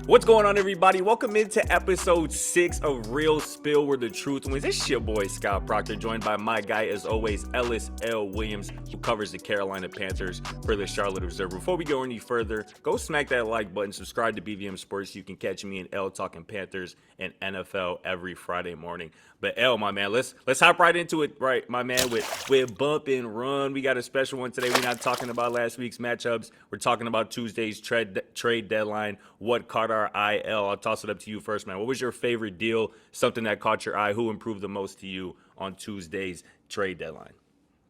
What's going on, everybody? Welcome into episode 6 of Real Spill, where the truth wins. It's your boy, Scott Proctor, joined by my guy, as always, Ellis L. Williams, who covers the Carolina Panthers for the Charlotte Observer. Before we go any further, go smack that like button, subscribe to BVM Sports. You can catch me and L talking Panthers and NFL every Friday morning. But L, my man, let's hop right into it, right, my man, with bump and run. We got a special one today. We're not talking about last week's matchups. We're talking about Tuesday's trade deadline. What caught our eye, L? I'll toss it up to you first, man. What was your favorite deal? Something that caught your eye? Who improved the most to you on Tuesday's trade deadline?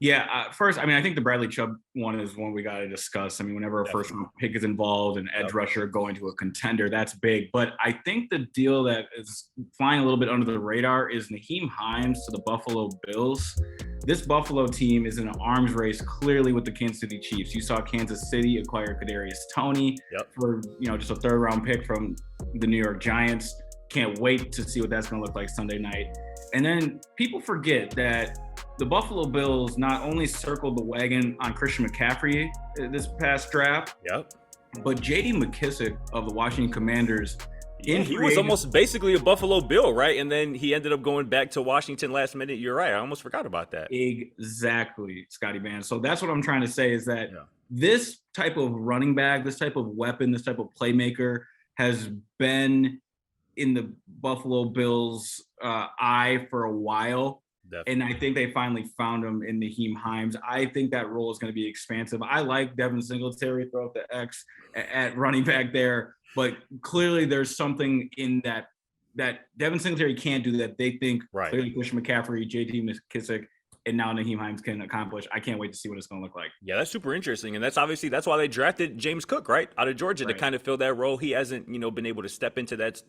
Yeah, first, I think the Bradley Chubb one is one we got to discuss. Whenever a first round pick is involved and edge rusher going to a contender, that's big. But I think the deal that is flying a little bit under the radar is Nyheim Hines to the Buffalo Bills. This Buffalo team is in an arms race clearly with the Kansas City Chiefs. You saw Kansas City acquire Kadarius Toney for just a third round pick from the New York Giants. Can't wait to see what that's going to look like Sunday night. And then people forget that the Buffalo Bills not only circled the wagon on Christian McCaffrey this past draft, but J.D. McKissic of the Washington Commanders. He was almost basically a Buffalo Bill, right? And then he ended up going back to Washington last minute. You're right. I almost forgot about that. Exactly, Scotty Van. So that's what I'm trying to say is that this type of running back, this type of weapon, this type of playmaker has been in the Buffalo Bills' eye for a while. Definitely. And I think they finally found him in Nyheim Hines. I think that role is going to be expansive. I like Devin Singletary, throw up the X at running back there, but clearly there's something in that Devin Singletary can't do that. They think clearly Christian McCaffrey, J.D. McKissic, and now Nyheim Hines can accomplish. I can't wait to see what it's going to look like. Yeah, that's super interesting. And that's why they drafted James Cook, right, out of Georgia to kind of fill that role. He hasn't, been able to step into that,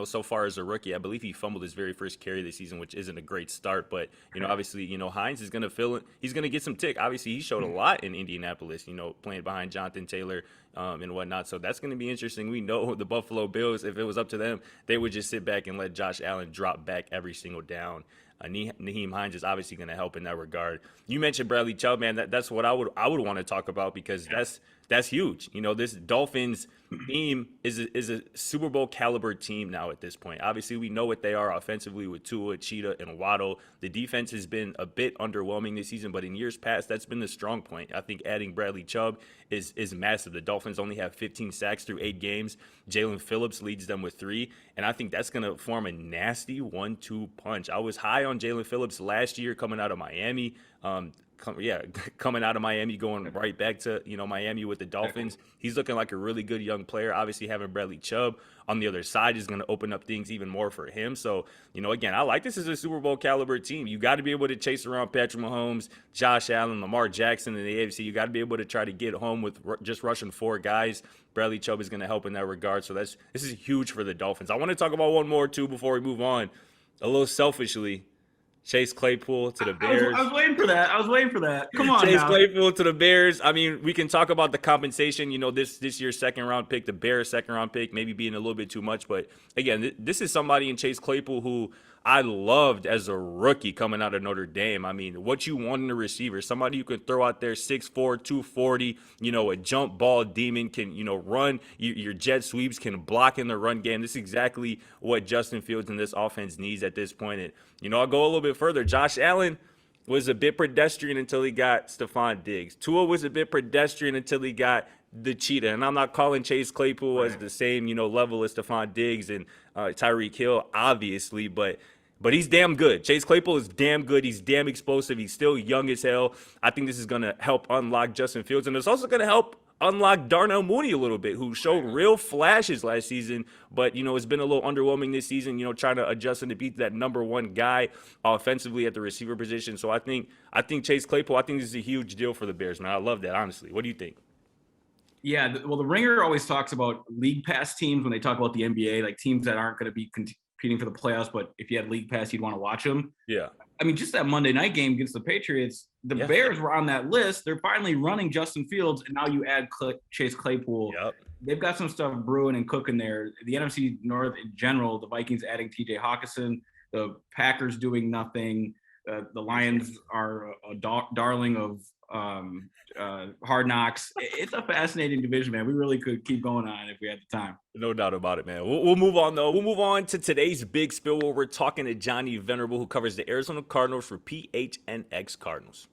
so far as a rookie. I believe he fumbled his very first carry this season, which isn't a great start. But, obviously, Hines is going to fill it. He's going to get some tick. Obviously, he showed a lot in Indianapolis, playing behind Jonathan Taylor and whatnot. So that's going to be interesting. We know the Buffalo Bills, if it was up to them, they would just sit back and let Josh Allen drop back every single down. Nyheim Hines is obviously going to help in that regard. You mentioned Bradley Chubb, man. That's what I would want to talk about because that's huge. This Dolphins team is a Super Bowl caliber team now at this point. Obviously, we know what they are offensively with Tua, Cheetah, and Waddle. The defense has been a bit underwhelming this season, but in years past, that's been the strong point. I think adding Bradley Chubb is massive. The Dolphins only have 15 sacks through 8 games. Jalen Phillips leads them with 3, and I think that's going to form a nasty 1-2 punch. I was high on Jalen Phillips last year coming out of Miami. Coming out of Miami, going right back to, Miami with the Dolphins. He's looking like a really good young player. Obviously, having Bradley Chubb on the other side is going to open up things even more for him. So, again, I like this as a Super Bowl caliber team. You got to be able to chase around Patrick Mahomes, Josh Allen, Lamar Jackson in the AFC. You got to be able to try to get home with just rushing 4 guys. Bradley Chubb is going to help in that regard. So this is huge for the Dolphins. I want to talk about one more, too, before we move on. A little selfishly, Chase Claypool to the Bears. I was waiting for that. Come on, Chase Claypool to the Bears. We can talk about the compensation. This year's second-round pick, the Bears' second-round pick, maybe being a little bit too much. But, again, this is somebody in Chase Claypool who I loved as a rookie coming out of Notre Dame. What you want in a receiver, somebody you can throw out there 6'4", 240, a jump ball demon, can, run. Your jet sweeps, can block in the run game. This is exactly what Justin Fields and this offense needs at this point. And, I'll go a little bit further. Josh Allen was a bit pedestrian until he got Stephon Diggs. Tua was a bit pedestrian until he got the Cheetah. And I'm not calling Chase Claypool as the same, level as Stephon Diggs and Tyreek Hill, obviously, but he's damn good. Chase Claypool is damn good. He's damn explosive. He's still young as hell. I think this is going to help unlock Justin Fields, and it's also going to help unlock Darnell Mooney a little bit, who showed real flashes last season, but, it's been a little underwhelming this season, trying to adjust and to beat that number 1 guy offensively at the receiver position. So I think Chase Claypool, I think this is a huge deal for the Bears, man. I love that, honestly. What do you think? Yeah, well, the Ringer always talks about league pass teams when they talk about the NBA, like teams that aren't going to be competing for the playoffs, but if you had league pass, you'd want to watch them. Yeah. Just that Monday night game against the Patriots, the Bears were on that list. They're finally running Justin Fields, and now you add Chase Claypool. Yep. They've got some stuff brewing and cooking there. The NFC North in general, the Vikings adding TJ Hawkinson, the Packers doing nothing. The Lions are a darling of Hard Knocks. It's a fascinating division, man. We really could keep going on if we had the time. No doubt about it, man. We'll move on, though. We'll move on to today's big spill where we're talking to Johnny Venerable, who covers the Arizona Cardinals for PHNX Cardinals.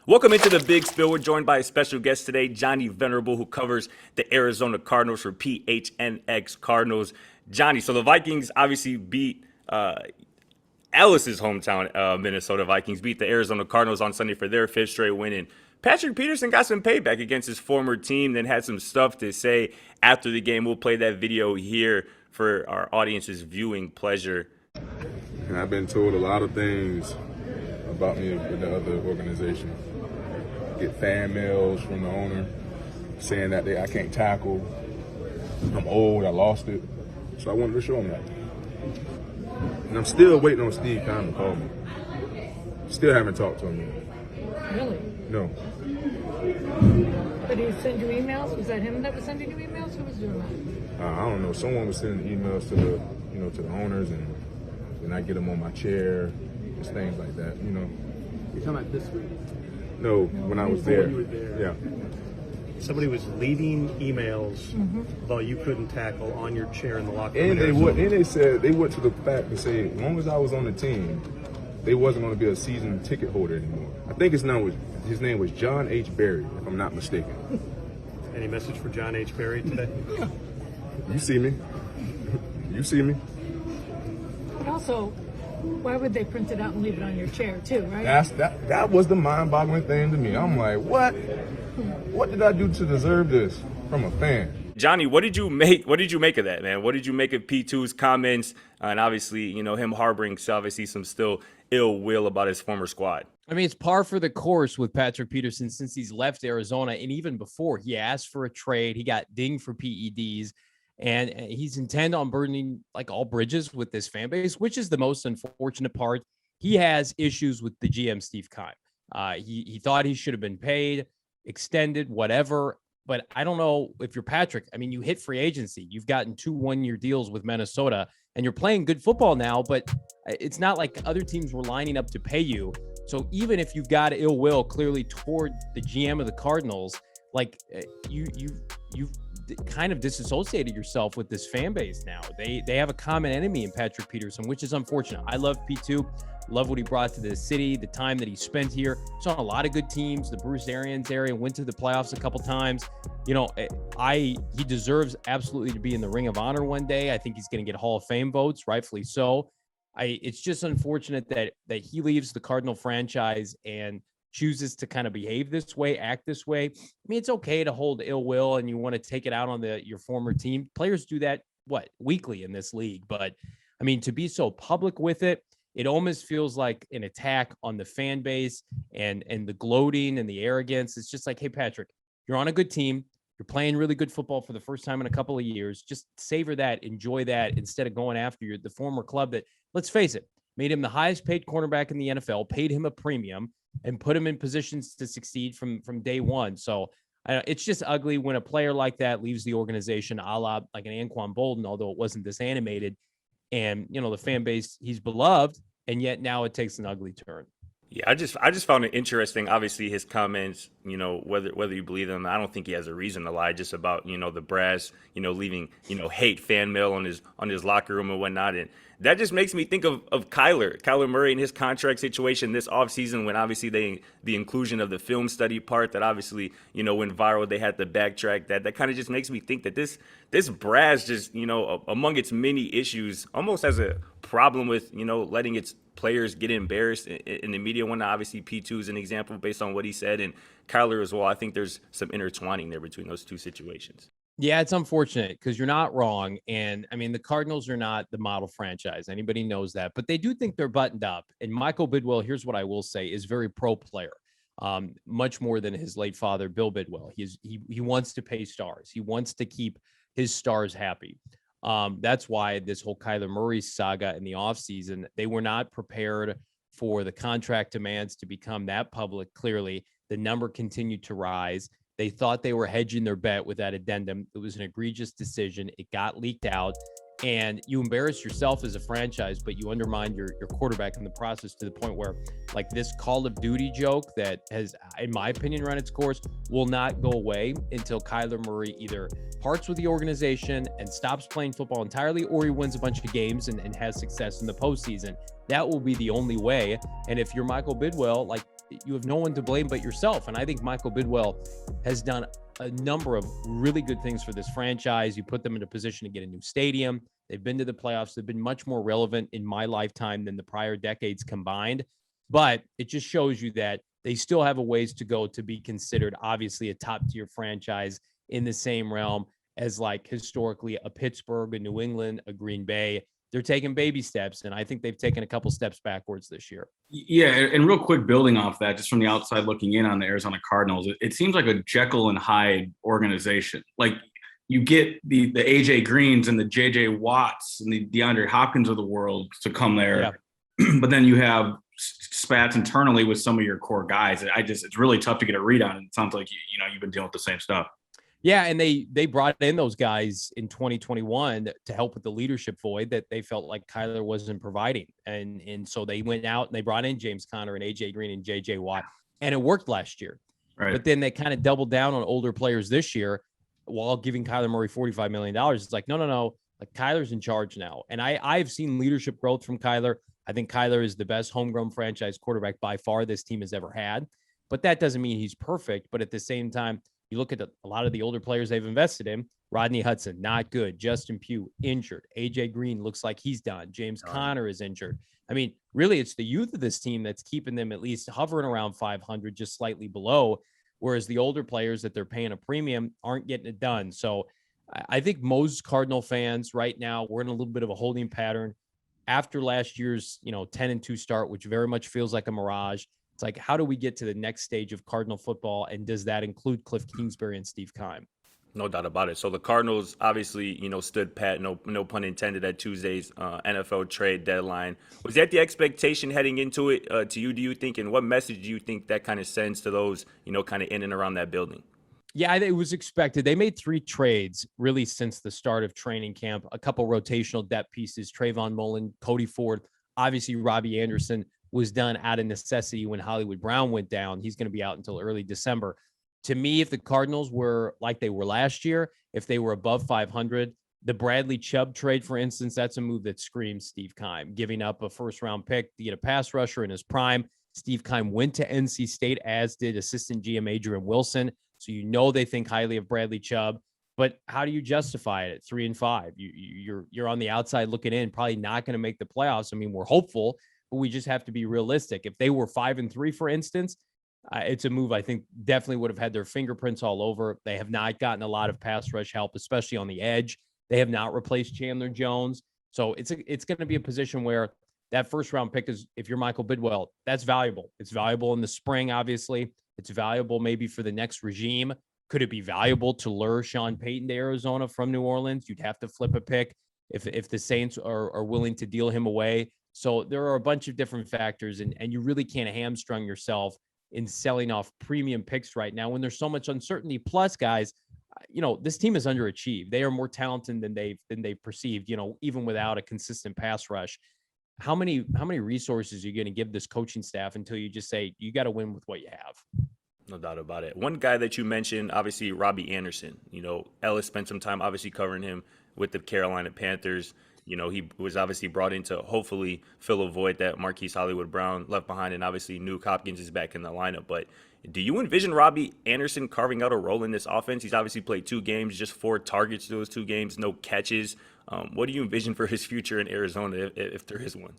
Welcome into the big spill. We're joined by a special guest today, Johnny Venerable, who covers the Arizona Cardinals for PHNX Cardinals. Johnny, so the Vikings obviously beat Ellis's hometown, Minnesota Vikings, beat the Arizona Cardinals on Sunday for their 5th straight win. And Patrick Peterson got some payback against his former team, then had some stuff to say after the game. We'll play that video here for our audience's viewing pleasure. And I've been told a lot of things about me with the other organization. Get fan mails from the owner saying that I can't tackle, I'm old, I lost it. So I wanted to show him that. And I'm still waiting on Steve Kahn to call me. Still haven't talked to him yet. Really? No. But he sent you emails? Was that him that was sending you emails? Who was doing that? I don't know. Someone was sending emails to the owners, and I get them on my chair, just things like that. You're talking about this week? No, when I was there. You were there. Yeah. Somebody was leaving emails about you couldn't tackle on your chair in the locker room. And they said they went to the fact and say as long as I was on the team, they wasn't going to be a season ticket holder anymore. I think his name was John H. Berry, if I'm not mistaken. Any message for John H. Berry today? You see me. You see me. But also, why would they print it out and leave it on your chair too, right? That was the mind-boggling thing to me. I'm like, what? What did I do to deserve this from a fan? Johnny, what did you make of that, man? What did you make of P2's comments? And obviously, him harboring obviously some still ill will about his former squad. I mean, it's par for the course with Patrick Peterson since he's left Arizona. And even before, he asked for a trade. He got dinged for PEDs. And he's intent on burning like all bridges with this fan base, which is the most unfortunate part. He has issues with the GM, Steve Keim. He thought he should have been paid, extended, whatever. But I don't know if you're Patrick. I mean, you hit free agency. You've gotten 2 one-year deals with Minnesota, and you're playing good football now, but it's not like other teams were lining up to pay you. So even if you've got ill will clearly toward the GM of the Cardinals, like you've kind of disassociated yourself with this fan base now. They have a common enemy in Patrick Peterson, which is unfortunate. I love P2. Love what he brought to the city, the time that he spent here. He's on a lot of good teams, the Bruce Arians area, went to the playoffs a couple times. He deserves absolutely to be in the Ring of Honor one day. I think he's going to get Hall of Fame votes, rightfully so. It's just unfortunate that he leaves the Cardinal franchise and chooses to kind of behave this way, act this way. I mean, it's okay to hold ill will and you want to take it out on your former team. Players do that, weekly in this league. But, I mean, to be so public with it, it almost feels like an attack on the fan base and the gloating and the arrogance. It's just like, hey, Patrick, you're on a good team. You're playing really good football for the first time in a couple of years. Just savor that, enjoy that, instead of going after the former club that, let's face it, made him the highest paid cornerback in the NFL, paid him a premium, and put him in positions to succeed from day one. So it's just ugly when a player like that leaves the organization, a la like an Anquan Bolden, although it wasn't this animated. And, the fan base, he's beloved, and yet now it takes an ugly turn. Yeah, I just found it interesting. Obviously, his comments, whether you believe them, I don't think he has a reason to lie. Just about the brass, leaving hate fan mail on his locker room and whatnot, and that just makes me think of Kyler Murray and his contract situation this offseason when obviously the inclusion of the film study part that obviously went viral. They had to backtrack that kind of just makes me think that this brass just among its many issues almost has a problem with letting its players get embarrassed in the media. One, obviously, P2 is an example based on what he said, and Kyler as well. I think there's some intertwining there between those two situations. Yeah, it's unfortunate because you're not wrong. And I mean, the Cardinals are not the model franchise. Anybody knows that, but they do think they're buttoned up. And Michael Bidwell, here's what I will say, is very pro player, much more than his late father, Bill Bidwell. He wants to pay stars. He wants to keep his stars happy. That's why this whole Kyler Murray saga in the offseason, they were not prepared for the contract demands to become that public. Clearly, the number continued to rise. They thought they were hedging their bet with that addendum. It was an egregious decision. It got leaked out. and you embarrass yourself as a franchise, but you undermine your quarterback in the process to the point where, like, this Call of Duty joke that has, in my opinion, run its course will not go away until Kyler Murray either parts with the organization and stops playing football entirely, or he wins a bunch of games and has success in the postseason. That will be the only way. And if you're Michael Bidwell, like, you have no one to blame but yourself. And I think Michael Bidwell has done a number of really good things for this franchise. You put them in a position to get a new stadium. They've been to the playoffs. They've been much more relevant in my lifetime than the prior decades combined. But it just shows you that they still have a ways to go to be considered, obviously, a top tier franchise in the same realm as, like, historically a Pittsburgh, a New England, a Green Bay. They're taking baby steps, and I think they've taken a couple steps backwards this year. Yeah, and real quick, building off that, just from the outside looking in on the Arizona Cardinals, it seems like a Jekyll and Hyde organization. Like, you get the AJ Greens and the JJ Watts and the DeAndre Hopkins of the world to come there, but then you have spats internally with some of your core guys. It's really tough to get a read on. It sounds like you've been dealing with the same stuff. Yeah, and they brought in those guys in 2021 to help with the leadership void that they felt like Kyler wasn't providing. And so they went out and they brought in James Conner and AJ Green and JJ Watt, and it worked last year. Right. But then they kind of doubled down on older players this year while giving Kyler Murray $45 million. It's like, no. Like, Kyler's in charge now. And I've seen leadership growth from Kyler. I think Kyler is the best homegrown franchise quarterback by far this team has ever had. But that doesn't mean he's perfect. But at the same time, you look at a lot of the older players they've invested in. Rodney Hudson, not good. Justin Pugh, injured. AJ Green looks like he's done. James Conner is injured. I mean, really, it's the youth of this team that's keeping them at least hovering around 500, just slightly below, whereas the older players that they're paying a premium aren't getting it done. So I think most Cardinal fans right now, we're in a little bit of a holding pattern after last year's 10-2 start, which very much feels like a mirage. It's like, how do we get to the next stage of Cardinal football? And does that include Cliff Kingsbury and Steve Keim? No doubt about it. So the Cardinals obviously, stood pat, no pun intended, at Tuesday's NFL trade deadline. Was that the expectation heading into it to you, do you think? And what message do you think that kind of sends to those, kind of in and around that building? Yeah, it was expected. They made 3 trades really since the start of training camp, a couple rotational depth pieces, Trayvon Mullen, Cody Ford, obviously Robbie Anderson was done out of necessity when Hollywood Brown went down. He's going to be out until early December. To me, if the Cardinals were like they were last year, if they were above 500, the Bradley Chubb trade, for instance, that's a move that screams Steve Keim, giving up a first-round pick to get a pass rusher in his prime. Steve Keim went to NC State, as did assistant GM Adrian Wilson. So they think highly of Bradley Chubb. But how do you justify it at 3-5? You're on the outside looking in, probably not going to make the playoffs. I mean, we're hopeful, but we just have to be realistic. If they were 5-3, for instance, it's a move I think definitely would have had their fingerprints all over. They have not gotten a lot of pass rush help, especially on the edge. They have not replaced Chandler Jones. So it's going to be a position where that first round pick is, if you're Michael Bidwell, that's valuable. It's valuable in the spring, obviously. It's valuable maybe for the next regime. Could it be valuable to lure Sean Payton to Arizona from New Orleans? You'd have to flip a pick if the Saints are willing to deal him away. So there are a bunch of different factors, and you really can't hamstrung yourself in selling off premium picks right now when there's so much uncertainty. Plus, guys, this team is underachieved. They are more talented than they've perceived, even without a consistent pass rush. How many resources are you going to give this coaching staff until you just say, you got to win with what you have? No doubt about it. One guy that you mentioned, obviously, Robbie Anderson. Ellis spent some time obviously covering him with the Carolina Panthers. He was obviously brought in to hopefully fill a void that Marquise Hollywood Brown left behind, and obviously Nuke Hopkins is back in the lineup. But do you envision Robbie Anderson carving out a role in this offense? He's obviously played 2 games, just 4 targets to those 2 games, no catches. What do you envision for his future in Arizona if there is one?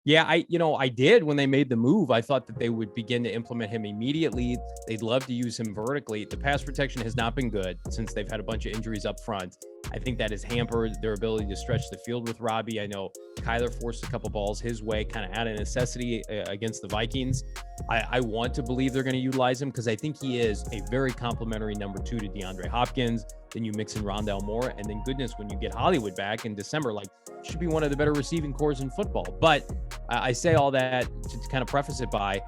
Yeah, I did when they made the move. I thought that they would begin to implement him immediately. They'd love to use him vertically. The pass protection has not been good since they've had a bunch of injuries up front. I think that has hampered their ability to stretch the field with Robbie. I know Kyler forced a couple balls his way, kind of out of necessity against the Vikings. I want to believe they're going to utilize him because I think he is a very complimentary number 2 to DeAndre Hopkins. Then you mix in Rondale Moore, and then goodness, when you get Hollywood back in December, should be one of the better receiving cores in football. But I say all that to kind of preface it by,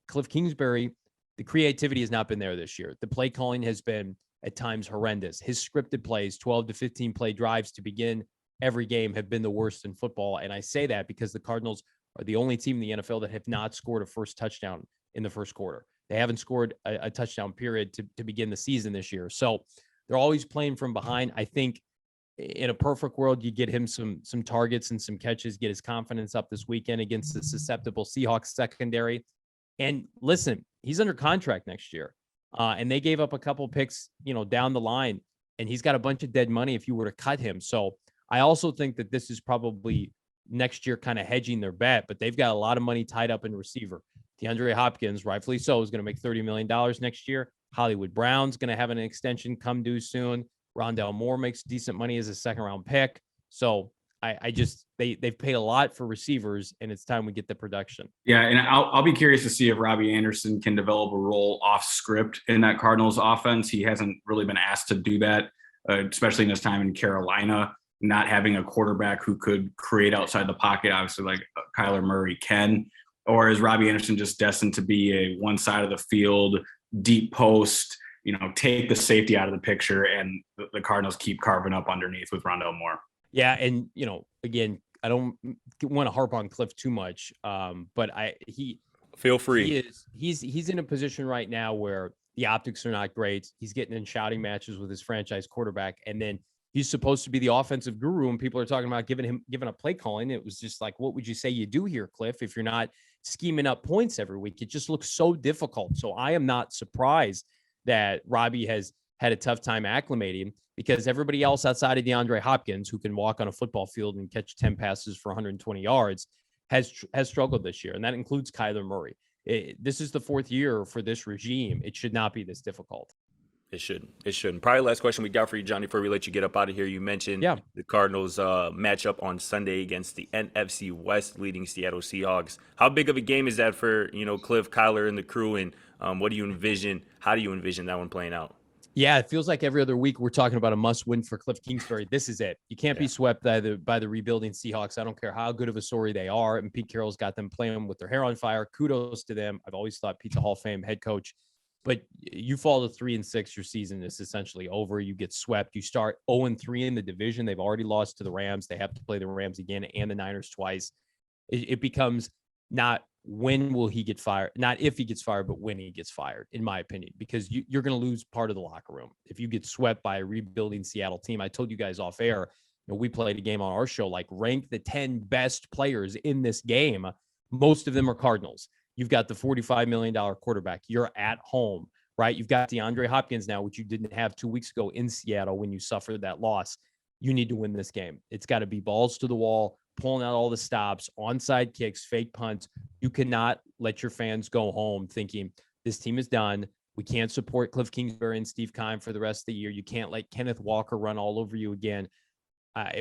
Cliff Kingsbury, the creativity has not been there this year. The play calling has been at times horrendous. His scripted plays, 12 to 15 play drives to begin every game have been the worst in football. And I say that because the Cardinals are the only team in the NFL that have not scored a first touchdown in the first quarter. They haven't scored a touchdown period to begin the season this year. So they're always playing from behind. I think in a perfect world, you get him some targets and some catches, get his confidence up this weekend against the susceptible Seahawks secondary. And listen, he's under contract next year. And they gave up a couple picks, down the line, and he's got a bunch of dead money if you were to cut him. So I also think that this is probably next year kind of hedging their bet, but they've got a lot of money tied up in receiver. DeAndre Hopkins, rightfully so, is going to make $30 million next year. Hollywood Brown's going to have an extension come due soon. Rondale Moore makes decent money as a second-round pick. So they've paid a lot for receivers, and it's time we get the production. Yeah, and I'll be curious to see if Robbie Anderson can develop a role off script in that Cardinals offense. He hasn't really been asked to do that, especially in his time in Carolina, not having a quarterback who could create outside the pocket, obviously like Kyler Murray can. Or is Robbie Anderson just destined to be a one side of the field, deep post, take the safety out of the picture, and the Cardinals keep carving up underneath with Rondale Moore? Yeah, and again, I don't want to harp on Cliff too much, but feel free. He's in a position right now where the optics are not great. He's getting in shouting matches with his franchise quarterback, and then he's supposed to be the offensive guru, and people are talking about giving up play calling. It was just like, what would you say you do here, Cliff, if you're not scheming up points every week? It just looks so difficult. So I am not surprised that Robbie has had a tough time acclimating, because everybody else outside of DeAndre Hopkins, who can walk on a football field and catch 10 passes for 120 yards, has struggled this year. And that includes Kyler Murray. This is the fourth year for this regime. It should not be this difficult. It shouldn't. Probably last question we got for you, Johnny, before we let you get up out of here. You mentioned the Cardinals matchup on Sunday against the NFC West leading Seattle Seahawks. How big of a game is that for, Cliff, Kyler, and the crew? And what do you envision? How do you envision that one playing out? Yeah, it feels like every other week we're talking about a must-win for Cliff Kingsbury. This is it. You can't be swept by the rebuilding Seahawks. I don't care how good of a story they are. And Pete Carroll's got them playing with their hair on fire. Kudos to them. I've always thought Pete's a Hall of Fame head coach. But you fall to 3-6, your season is essentially over. You get swept. You start 0-3 in the division. They've already lost to the Rams. They have to play the Rams again and the Niners twice. It becomes not when will he get fired, not if he gets fired, but when he gets fired, in my opinion, because you're going to lose part of the locker room if you get swept by a rebuilding Seattle team. I told you guys off air, we played a game on our show, like rank the 10 best players in this game. Most of them are Cardinals. You've got the $45 million quarterback. You're at home, right? You've got DeAndre Hopkins now, which you didn't have 2 weeks ago in Seattle when you suffered that loss. You need to win this game. It's got to be balls to the wall, pulling out all the stops, onside kicks, fake punts. You cannot let your fans go home thinking this team is done. We can't support Cliff Kingsbury and Steve Keim for the rest of the year. You can't let Kenneth Walker run all over you again.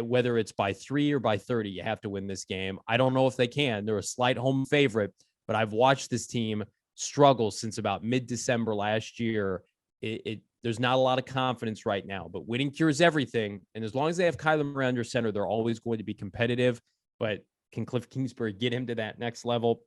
Whether it's by 3 or by 30, you have to win this game. I don't know if they can. They're a slight home favorite, but I've watched this team struggle since about mid-December last year. There's not a lot of confidence right now, but winning cures everything. And as long as they have Kyler Murray under center, they're always going to be competitive. But can Cliff Kingsbury get him to that next level?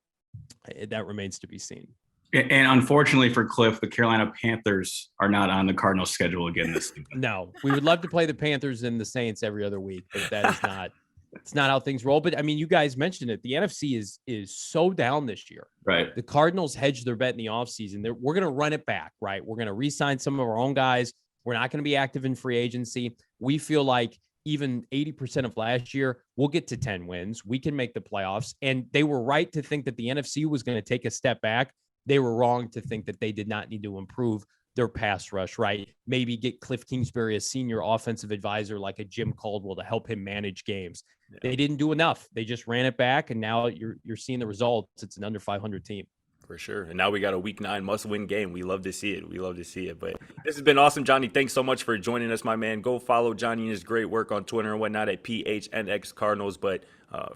That remains to be seen. And unfortunately for Cliff, the Carolina Panthers are not on the Cardinals schedule again this season. No, we would love to play the Panthers and the Saints every other week, but that is not. It's not how things roll. But I mean, you guys mentioned it. The NFC is so down this year. Right. The Cardinals hedged their bet in the offseason. We're going to run it back, right? We're going to re-sign some of our own guys. We're not going to be active in free agency. We feel like even 80% of last year, we'll get to 10 wins. We can make the playoffs. And they were right to think that the NFC was going to take a step back. They were wrong to think that they did not need to improve their pass rush, right? Maybe get Cliff Kingsbury a senior offensive advisor like a Jim Caldwell to help him manage games. Yeah. They didn't do enough. They just ran it back, and now you're seeing the results. It's an under 500 team. For sure. And now we got a week 9 must-win game. We love to see it. But this has been awesome, Johnny. Thanks so much for joining us, my man. Go follow Johnny and his great work on Twitter and whatnot at PHNX Cardinals. But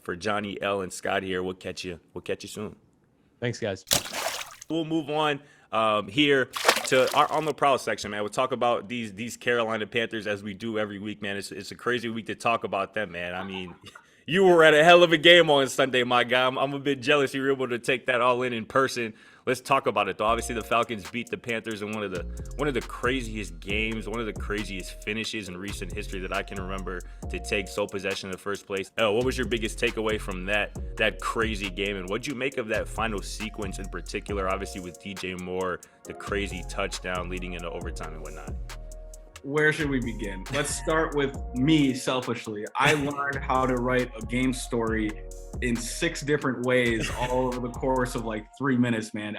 for Johnny, L, and Scott here, we'll catch you soon. Thanks, guys. We'll move on here to our on the PROWL section, man. We'll talk about these Carolina Panthers as we do every week, man. It's a crazy week to talk about them, man. I mean, you were at a hell of a game on Sunday, my guy. I'm a bit jealous you were able to take that all in person. let's talk about it though. Obviously, the Falcons beat the Panthers in one of the craziest games, one of the craziest finishes in recent history that I can remember to take sole possession in the first place. What was your biggest takeaway from that crazy game, and what'd you make of that final sequence in particular? Obviously, with DJ Moore, the crazy touchdown leading into overtime and whatnot. Where should we begin? Let's start with me selfishly. I learned how to write a game story in 6 different ways all over the course of like 3 minutes, man.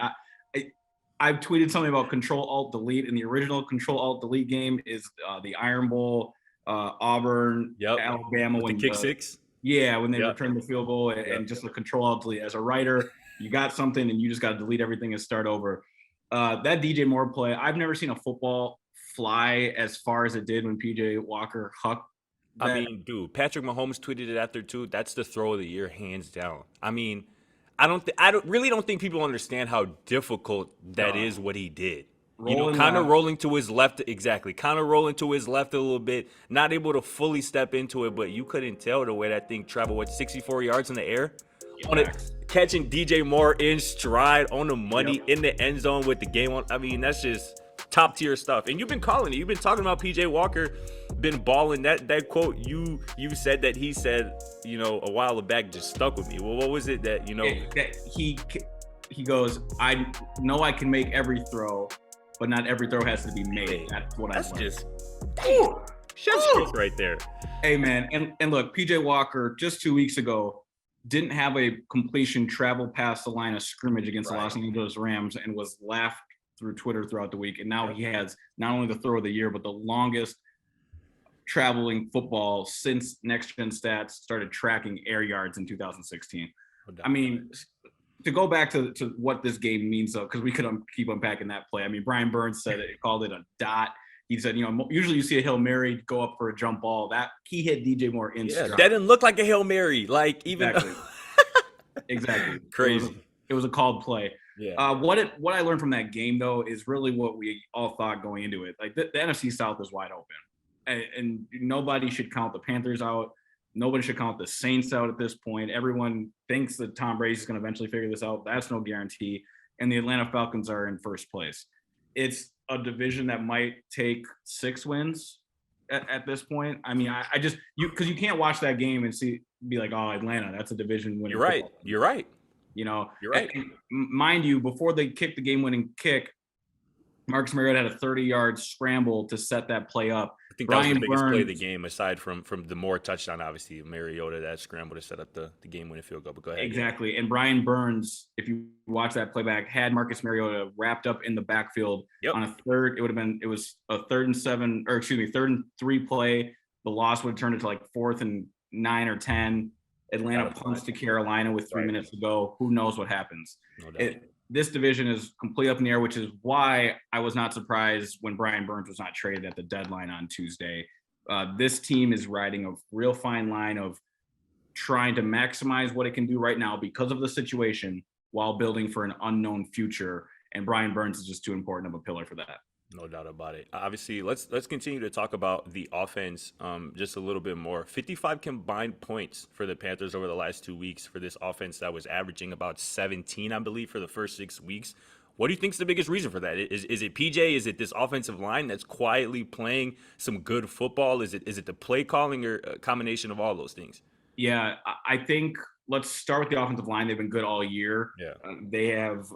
I've tweeted something about Control-Alt-Delete, and the original Control-Alt-Delete game is the Iron Bowl, Auburn, Alabama. With when the kick six? Yeah, when they returned the field goal, and just the Control-Alt-Delete. As a writer, you got something and you just got to delete everything and start over. That DJ Moore play, I've never seen a football fly as far as it did when PJ Walker hucked. I mean, dude, Patrick Mahomes tweeted it after too. That's the throw of the year, hands down. I mean, I really don't think people understand how difficult that is. What he did, kind of rolling to his left, kind of rolling to his left a little bit, not able to fully step into it, but you couldn't tell the way that thing traveled. 64 yards in the air, catching DJ Moore in stride on the money in the end zone with the game on. I mean, that's just top tier stuff. And you've been calling it. You've been talking about PJ Walker been balling. That quote you said that he said, a while back just stuck with me. Well, what was it that that he goes, I know I can make every throw, but not every throw has to be made. That's what I learned. Just chef's kiss right there. Hey man, and look, PJ Walker just 2 weeks ago didn't have a completion travel past the line of scrimmage against the Los Angeles Rams and was laughed through Twitter throughout the week. And now he has not only the throw of the year, but the longest traveling football since Next Gen Stats started tracking air yards in 2016. I mean, to go back to what this game means, though, because we could keep unpacking that play. I mean, Brian Burns said it, called it a dot. He said, usually you see a Hail Mary go up for a jump ball. That he hit DJ Moore in stride. That didn't look like a Hail Mary. Like even exactly. Crazy. It was a called play. Yeah. What I learned from that game though is really what we all thought going into it. Like the NFC South is wide open, and nobody should count the Panthers out. Nobody should count the Saints out at this point. Everyone thinks that Tom Brady's going to eventually figure this out. That's no guarantee. And the Atlanta Falcons are in first place. It's a division that might take 6 wins at this point. I mean, I just because you can't watch that game and be like, oh, Atlanta, that's a division winning. You're right. You're right. You're right. And mind you, before they kicked the game-winning kick, Marcus Mariota had a 30-yard scramble to set that play up. I think that was the biggest play of the game, aside from the Moore touchdown, obviously. Mariota, that scramble to set up the game-winning field goal. But go ahead. Exactly. And Brian Burns, if you watch that playback, had Marcus Mariota wrapped up in the backfield on a third. It was a 3rd and 3 play. The loss would have turned it to like 4th and 9 or 10. Atlanta punts to Carolina with 3 minutes to go. Who knows what happens? No doubt. This division is completely up in the air, which is why I was not surprised when Brian Burns was not traded at the deadline on Tuesday. This team is riding a real fine line of trying to maximize what it can do right now because of the situation while building for an unknown future. And Brian Burns is just too important of a pillar for that. No doubt about it. Obviously, let's continue to talk about the offense just a little bit more. 55 combined points for the Panthers over the last 2 weeks for this offense that was averaging about 17, I believe, for the first 6 weeks. What do you think is the biggest reason for that? Is it PJ? Is it this offensive line that's quietly playing some good football? Is it the play calling, or a combination of all those things? Yeah, I think let's start with the offensive line. They've been good all year. Yeah, they have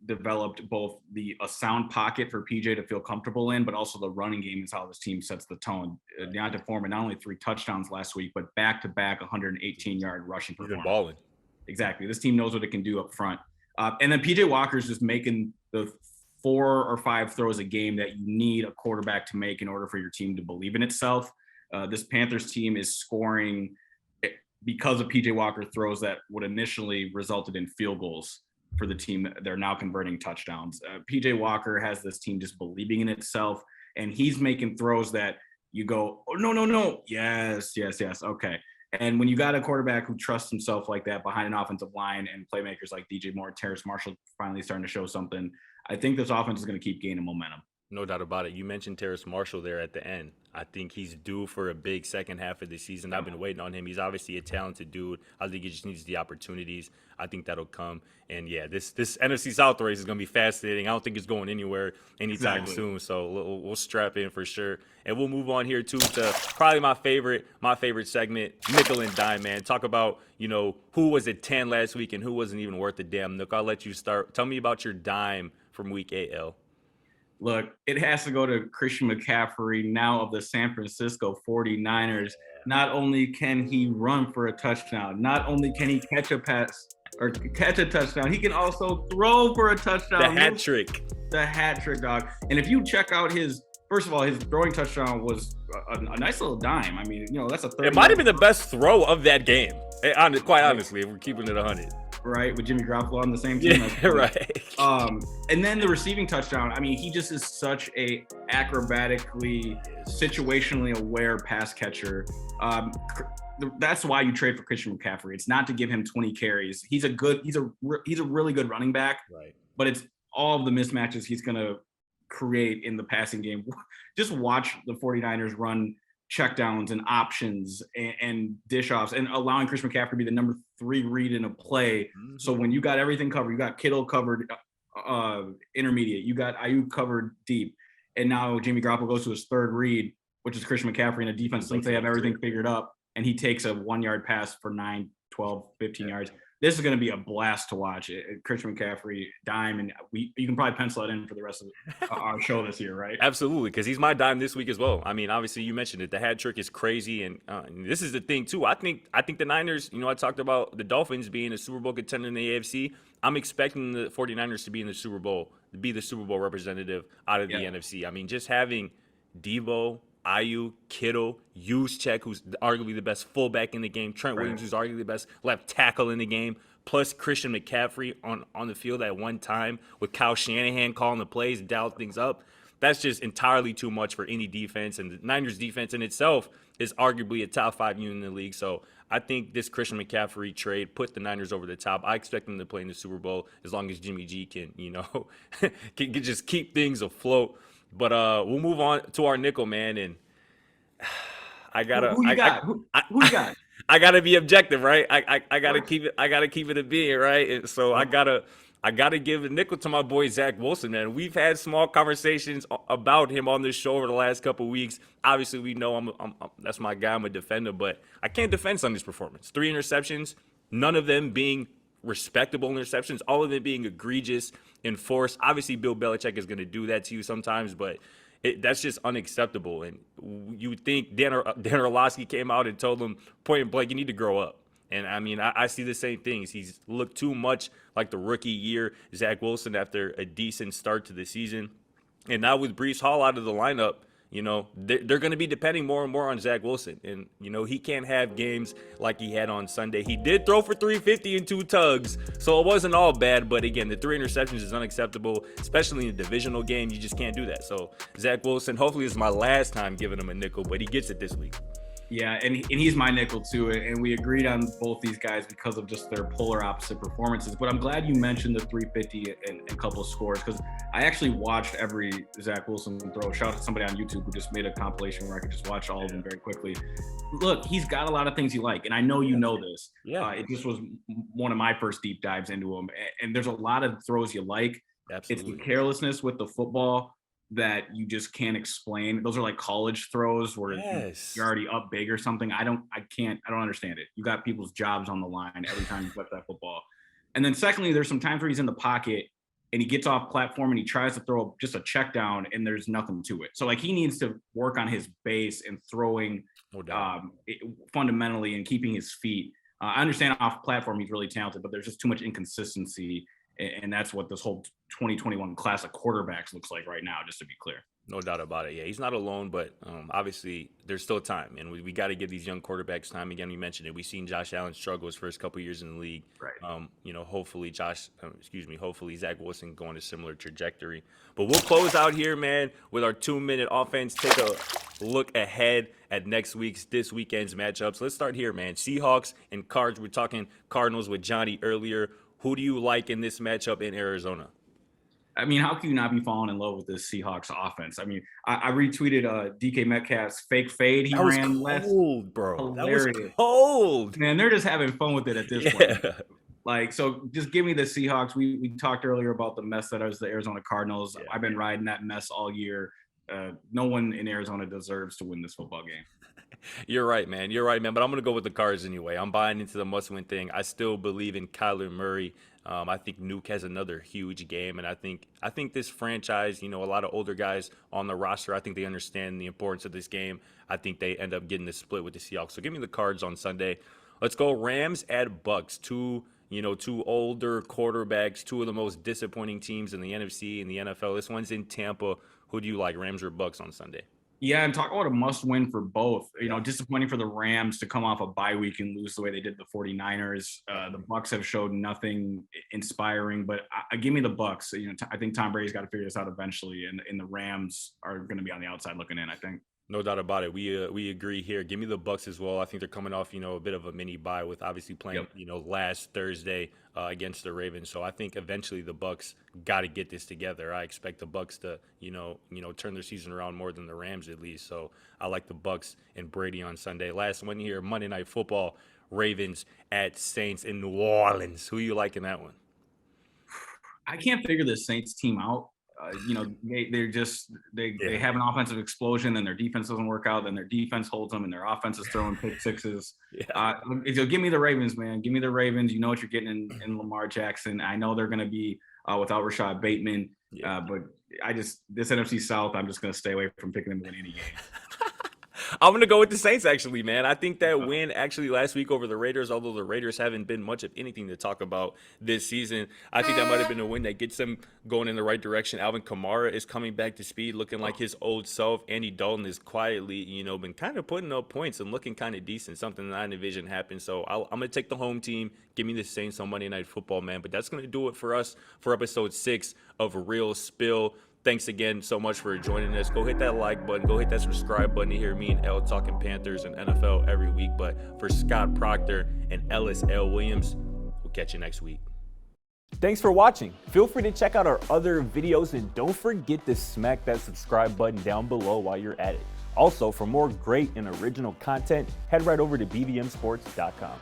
developed both a sound pocket for PJ to feel comfortable in, but also the running game is how this team sets the tone. Deontay Foreman, not only 3 touchdowns last week, but back-to-back 118-yard rushing performance. He's been balling. Exactly. This team knows what it can do up front. And then PJ Walker's just making the 4 or 5 throws a game that you need a quarterback to make in order for your team to believe in itself. This Panthers team is scoring because of PJ Walker throws that would initially resulted in field goals for the team. They're now converting touchdowns. PJ Walker has this team just believing in itself, and he's making throws that you go, oh, no. Yes. Okay. And when you got a quarterback who trusts himself like that behind an offensive line and playmakers like DJ Moore, Terrace Marshall finally starting to show something, I think this offense is going to keep gaining momentum. No doubt about it. You mentioned Terrace Marshall there at the end. I think he's due for a big second half of the season. I've been waiting on him. He's obviously a talented dude. I think he just needs the opportunities. I think that'll come. And yeah, this NFC South race is going to be fascinating. I don't think it's going anywhere anytime soon. So we'll strap in for sure. And we'll move on here too to probably my favorite segment, nickel and dime, man. Talk about, who was at 10 last week and who wasn't even worth a damn. Nick, I'll let you start. Tell me about your dime from week 8L. Look, it has to go to Christian McCaffrey, now of the San Francisco 49ers. Not only can he run for a touchdown, not only can he catch a pass or catch a touchdown, he can also throw for a touchdown. The hat trick. The hat trick, dog. And if you check out first of all, his throwing touchdown was a nice little dime. I mean, that's a 30. It might have been the best throw of that game. Quite honestly, if we're keeping it 100. Right, with Jimmy Garoppolo on the same team. Yeah, right. And then the receiving touchdown. I mean, he just is such a acrobatically, situationally aware pass catcher. That's why you trade for Christian McCaffrey. It's not to give him 20 carries. He's a really good running back. Right. But it's all of the mismatches he's going to create in the passing game. Just watch the 49ers run checkdowns and options and dish offs and allowing Chris McCaffrey to be the number 3 read in a play. Mm-hmm. So when you got everything covered, you got Kittle covered intermediate, you got Ayuk covered deep, and now Jimmy Garoppolo goes to his 3rd read, which is Christian McCaffrey, and a defense thinks they have everything figured up, and he takes a 1-yard pass for 9, 12, 15 yards. This is going to be a blast to watch. Christian McCaffrey, dime, and you can probably pencil it in for the rest of our show this year, right? Absolutely, because he's my dime this week as well. I mean, obviously, you mentioned it. The hat trick is crazy, and this is the thing, too. I think the Niners, I talked about the Dolphins being a Super Bowl contender in the AFC. I'm expecting the 49ers to be in the Super Bowl, to be the Super Bowl representative out of the NFC. I mean, just having Debo, Ayuk, Kittle, Juszczyk, who's arguably the best fullback in the game, Trent Williams, who's arguably the best left tackle in the game, plus Christian McCaffrey on the field at one time with Kyle Shanahan calling the plays, dial things up. That's just entirely too much for any defense, and the Niners defense in itself is arguably a top 5 unit in the league. So I think this Christian McCaffrey trade put the Niners over the top. I expect them to play in the Super Bowl as long as Jimmy G can, can just keep things afloat. But we'll move on to our nickel, man, and I gotta. Who you got? Who you got? I gotta be objective, right? I gotta keep it. I gotta keep it a being, right? And so I gotta give a nickel to my boy Zach Wilson, man. We've had small conversations about him on this show over the last couple of weeks. Obviously, we know I'm that's my guy. I'm a defender, but I can't defend Sunday's performance. 3 interceptions, none of them being respectable interceptions, all of them being egregious in force. Obviously, Bill Belichick is going to do that to you sometimes, but that's just unacceptable. And you would think Dan Orlovsky came out and told him point blank, you need to grow up. And I mean, I see the same things. He's looked too much like the rookie year Zach Wilson after a decent start to the season. And now with Breece Hall out of the lineup, they're going to be depending more and more on Zach Wilson. And, he can't have games like he had on Sunday. He did throw for 350 and 2 tugs, so it wasn't all bad. But, again, the 3 interceptions is unacceptable, especially in a divisional game. You just can't do that. So, Zach Wilson, hopefully this is my last time giving him a nickel, but he gets it this week. Yeah, and he's my nickel too, and we agreed on both these guys because of just their polar opposite performances. But I'm glad you mentioned the 350 and a couple of scores, because I actually watched every Zach Wilson throw. Shout out to somebody on YouTube who just made a compilation where I could just watch all of them very quickly. Look, he's got a lot of things you like, and I know you know this. Yeah, it just was one of my first deep dives into him, and there's a lot of throws you like. Absolutely. It's the carelessness with the football that you just can't explain. Those are like college throws where you're already up big or something. I don't understand it. You got people's jobs on the line every time you flip that football. And then secondly, there's some times where he's in the pocket and he gets off platform and he tries to throw just a check down and there's nothing to it. So like he needs to work on his base and throwing fundamentally and keeping his feet. I understand off platform he's really talented, but there's just too much inconsistency. And that's what this whole 2021 class of quarterbacks looks like right now, just to be clear. No doubt about it. Yeah, he's not alone, but obviously there's still time. And we got to give these young quarterbacks time. Again, we mentioned it. We've seen Josh Allen struggle his first couple years in the league. Right. Hopefully hopefully Zach Wilson going a similar trajectory. But we'll close out here, man, with our 2-minute offense. Take a look ahead at this weekend's matchups. Let's start here, man. Seahawks and Cards. We're talking Cardinals with Johnny earlier. Who do you like in this matchup in Arizona? I mean, how can you not be falling in love with this Seahawks offense? I mean, I retweeted DK Metcalf's fake fade he ran last. Cold, bro. Hilarious. That was cold. Man, they're just having fun with it at this point. Like, so just give me the Seahawks. We talked earlier about the mess that is the Arizona Cardinals. Yeah. I've been riding that mess all year. No one in Arizona deserves to win this football game. You're right, man. You're right, man. But I'm going to go with the Cards anyway. I'm buying into the must-win thing. I still believe in Kyler Murray. I think Nuke has another huge game, and I think this franchise, a lot of older guys on the roster, I think they understand the importance of this game. I think they end up getting the split with the Seahawks. So give me the Cards on Sunday. Let's go Rams at Bucks. Two older quarterbacks, two of the most disappointing teams in the NFC and the NFL. This one's in Tampa. Who do you like, Rams or Bucks on Sunday? Yeah, and talk about a must-win for both. Disappointing for the Rams to come off a bye week and lose the way they did the 49ers. The Bucks have showed nothing inspiring, but give me the Bucks. I think Tom Brady's got to figure this out eventually, and the Rams are going to be on the outside looking in, I think. No doubt about it. We agree here. Give me the Bucks as well. I think they're coming off, a bit of a mini bye with obviously playing, last Thursday against the Ravens. So I think eventually the Bucks got to get this together. I expect the Bucks to, turn their season around more than the Rams at least. So I like the Bucks and Brady on Sunday. Last one here, Monday Night Football, Ravens at Saints in New Orleans. Who you like in that one? I can't figure the Saints team out. They have an offensive explosion, then their defense doesn't work out, then their defense holds them, and their offense is throwing pick sixes. Give me the Ravens, man. Give me the Ravens. You know what you're getting in Lamar Jackson. I know they're going to be without Rashad Bateman, but this NFC South, I'm just going to stay away from picking them to win any game. I'm going to go with the Saints, actually, man. I think that win actually last week over the Raiders, although the Raiders haven't been much of anything to talk about this season, I think that might have been a win that gets them going in the right direction. Alvin Kamara is coming back to speed, looking like his old self. Andy Dalton is quietly, been kind of putting up points and looking kind of decent, something that I envision happen. So I'm going to take the home team. Give me the Saints on Monday Night Football, man. But that's going to do it for us for episode 6 of Real Spill. Thanks again so much for joining us. Go hit that like button. Go hit that subscribe button to hear me and Elle talking Panthers and NFL every week. But for Scott Proctor and Ellis L. Williams, we'll catch you next week. Thanks for watching. Feel free to check out our other videos and don't forget to smack that subscribe button down below while you're at it. Also, for more great and original content, head right over to bvmsports.com.